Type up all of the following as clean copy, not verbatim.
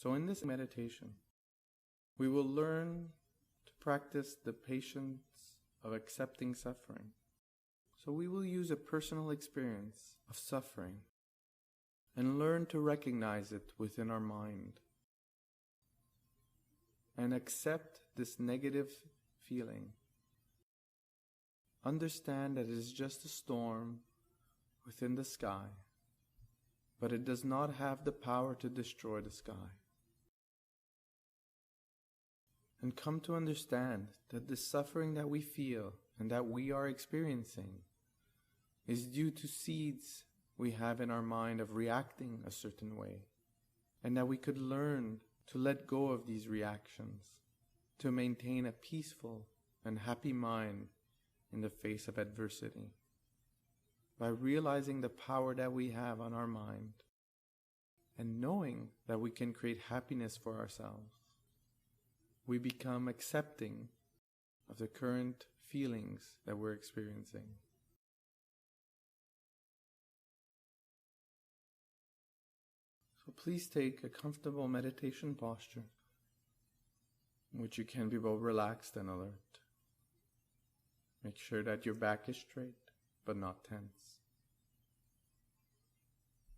So in this meditation, we will learn to practice the patience of accepting suffering. So we will use a personal experience of suffering and learn to recognize it within our mind and accept this negative feeling. Understand that it is just a storm within the sky, but it does not have the power to destroy the sky. And come to understand that the suffering that we feel and that we are experiencing is due to seeds we have in our mind of reacting a certain way, and that we could learn to let go of these reactions, to maintain a peaceful and happy mind in the face of adversity, by realizing the power that we have on our mind and knowing that we can create happiness for ourselves. We become accepting of the current feelings that we're experiencing. So please take a comfortable meditation posture in which you can be both relaxed and alert. Make sure that your back is straight but not tense.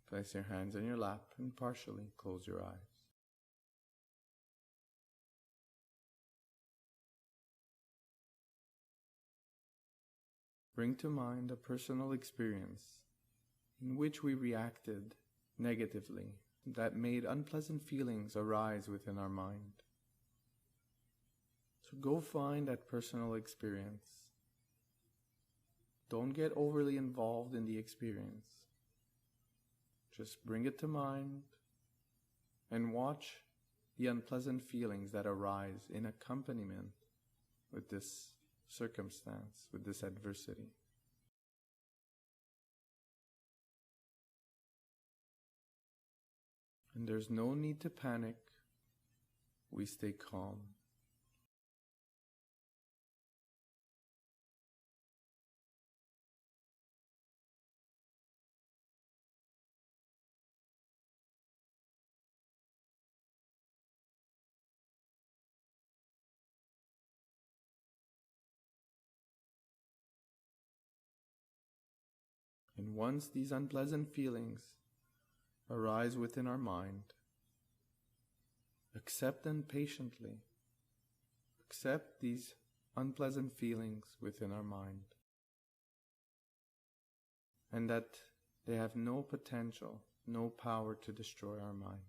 Place your hands on your lap and partially close your eyes. Bring to mind a personal experience in which we reacted negatively that made unpleasant feelings arise within our mind. So go find that personal experience. Don't get overly involved in the experience. Just bring it to mind and watch the unpleasant feelings that arise in accompaniment with this circumstance, with this adversity. And there's no need to panic. We stay calm. And once these unpleasant feelings arise within our mind, accept them patiently. Accept these unpleasant feelings within our mind, and that they have no potential, no power to destroy our mind.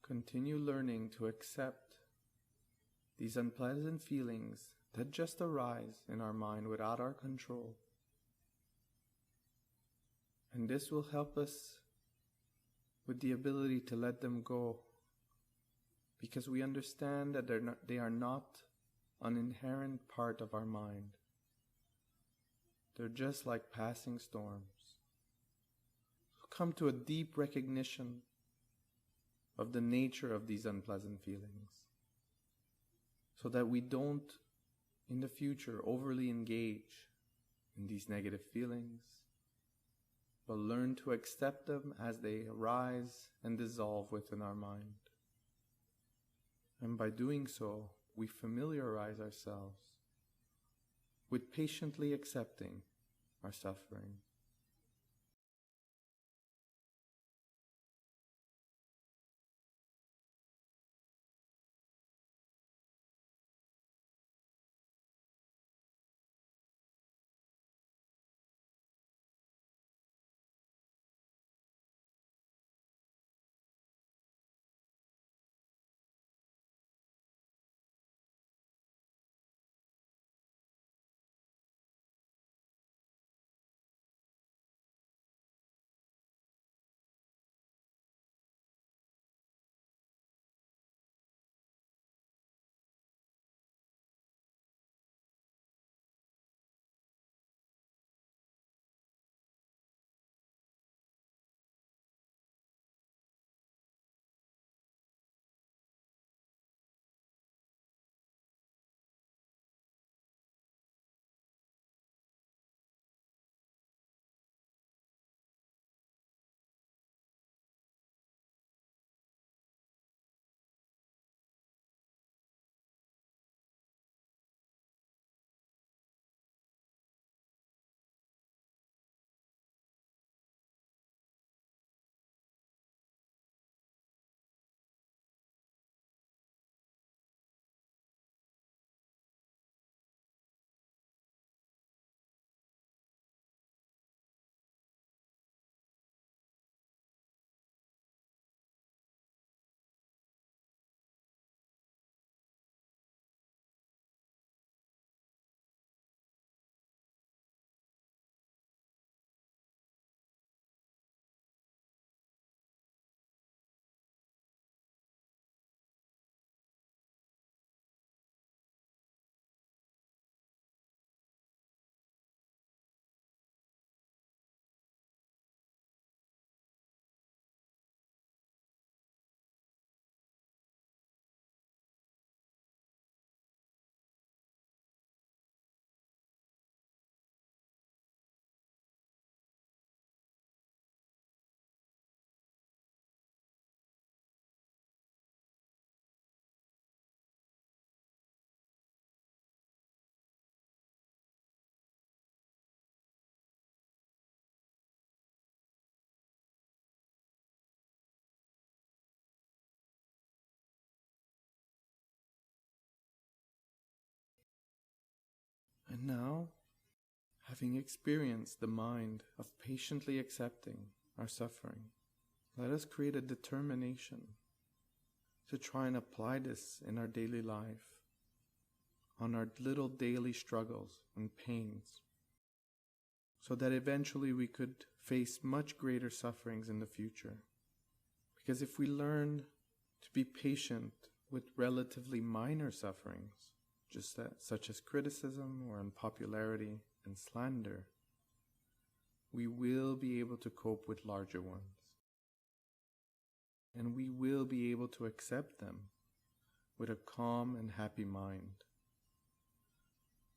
continue learning to accept these unpleasant feelings that just arise in our mind without our control. And this will help us with the ability to let them go, because we understand that they are not an inherent part of our mind. They're just like passing storms. Come to a deep recognition of the nature of these unpleasant feelings, so that we don't, in the future, overly engage in these negative feelings, but learn to accept them as they arise and dissolve within our mind. And by doing so, we familiarize ourselves with patiently accepting our suffering. And now, having experienced the mind of patiently accepting our suffering, let us create a determination to try and apply this in our daily life, on our little daily struggles and pains, so that eventually we could face much greater sufferings in the future. Because if we learn to be patient with relatively minor sufferings, such as criticism or unpopularity and slander, we will be able to cope with larger ones. And we will be able to accept them with a calm and happy mind,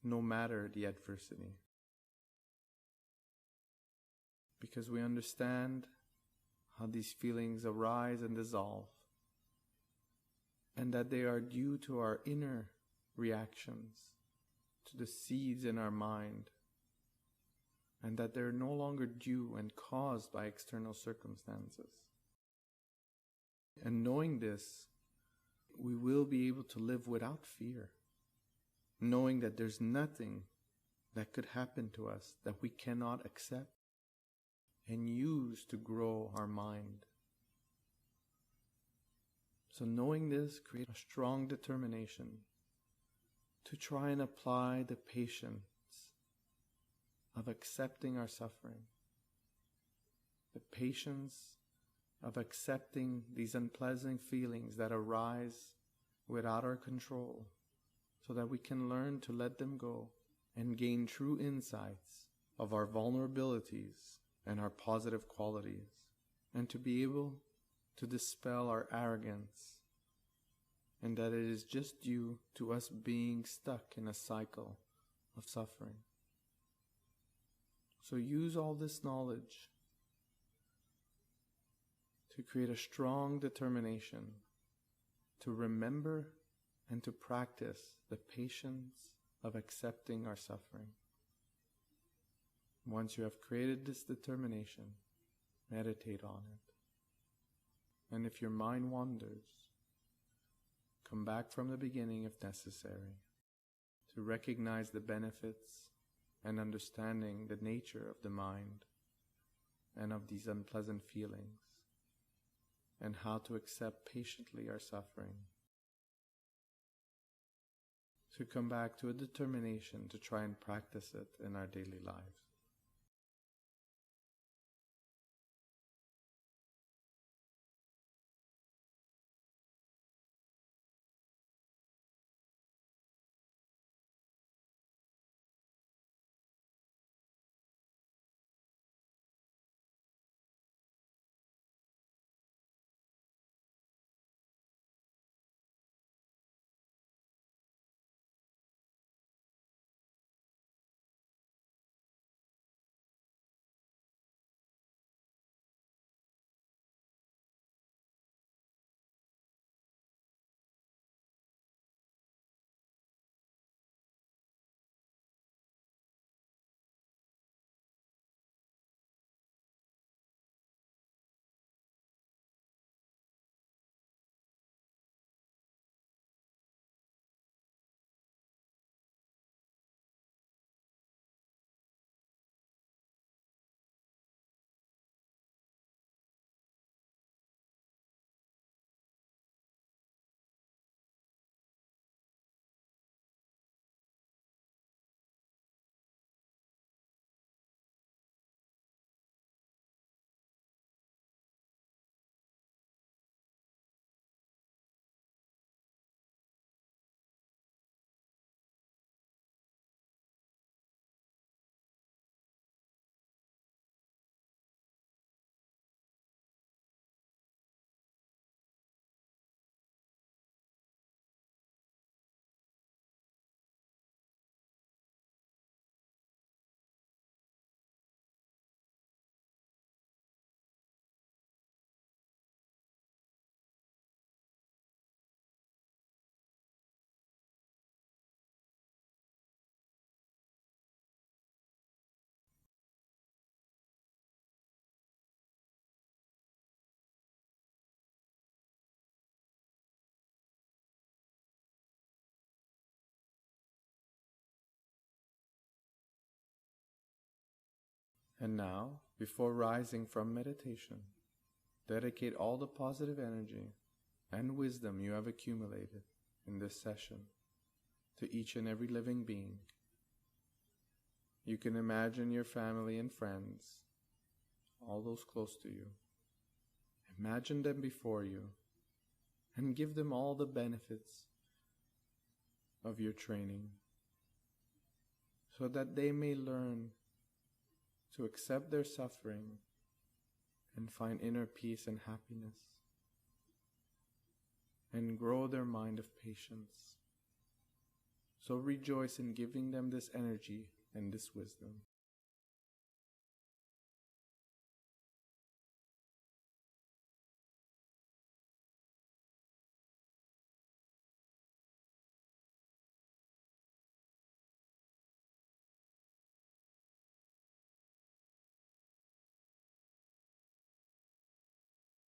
no matter the adversity. Because we understand how these feelings arise and dissolve, and that they are due to our inner reactions to the seeds in our mind, and that they're no longer due and caused by external circumstances. And knowing this, we will be able to live without fear, knowing that there's nothing that could happen to us that we cannot accept and use to grow our mind. So knowing this creates a strong determination to try and apply the patience of accepting our suffering, the patience of accepting these unpleasant feelings that arise without our control, so that we can learn to let them go and gain true insights of our vulnerabilities and our positive qualities, and to be able to dispel our arrogance, and that it is just due to us being stuck in a cycle of suffering. So use all this knowledge to create a strong determination to remember and to practice the patience of accepting our suffering. Once you have created this determination, meditate on it. And if your mind wanders, come back from the beginning if necessary, to recognize the benefits and understanding the nature of the mind and of these unpleasant feelings, and how to accept patiently our suffering. To come back to a determination to try and practice it in our daily lives. And now, before rising from meditation, dedicate all the positive energy and wisdom you have accumulated in this session to each and every living being. You can imagine your family and friends, all those close to you. Imagine them before you and give them all the benefits of your training, so that they may learn to accept their suffering and find inner peace and happiness, and grow their mind of patience. So rejoice in giving them this energy and this wisdom.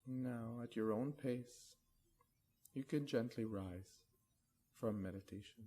Now, at your own pace, you can gently rise from meditation.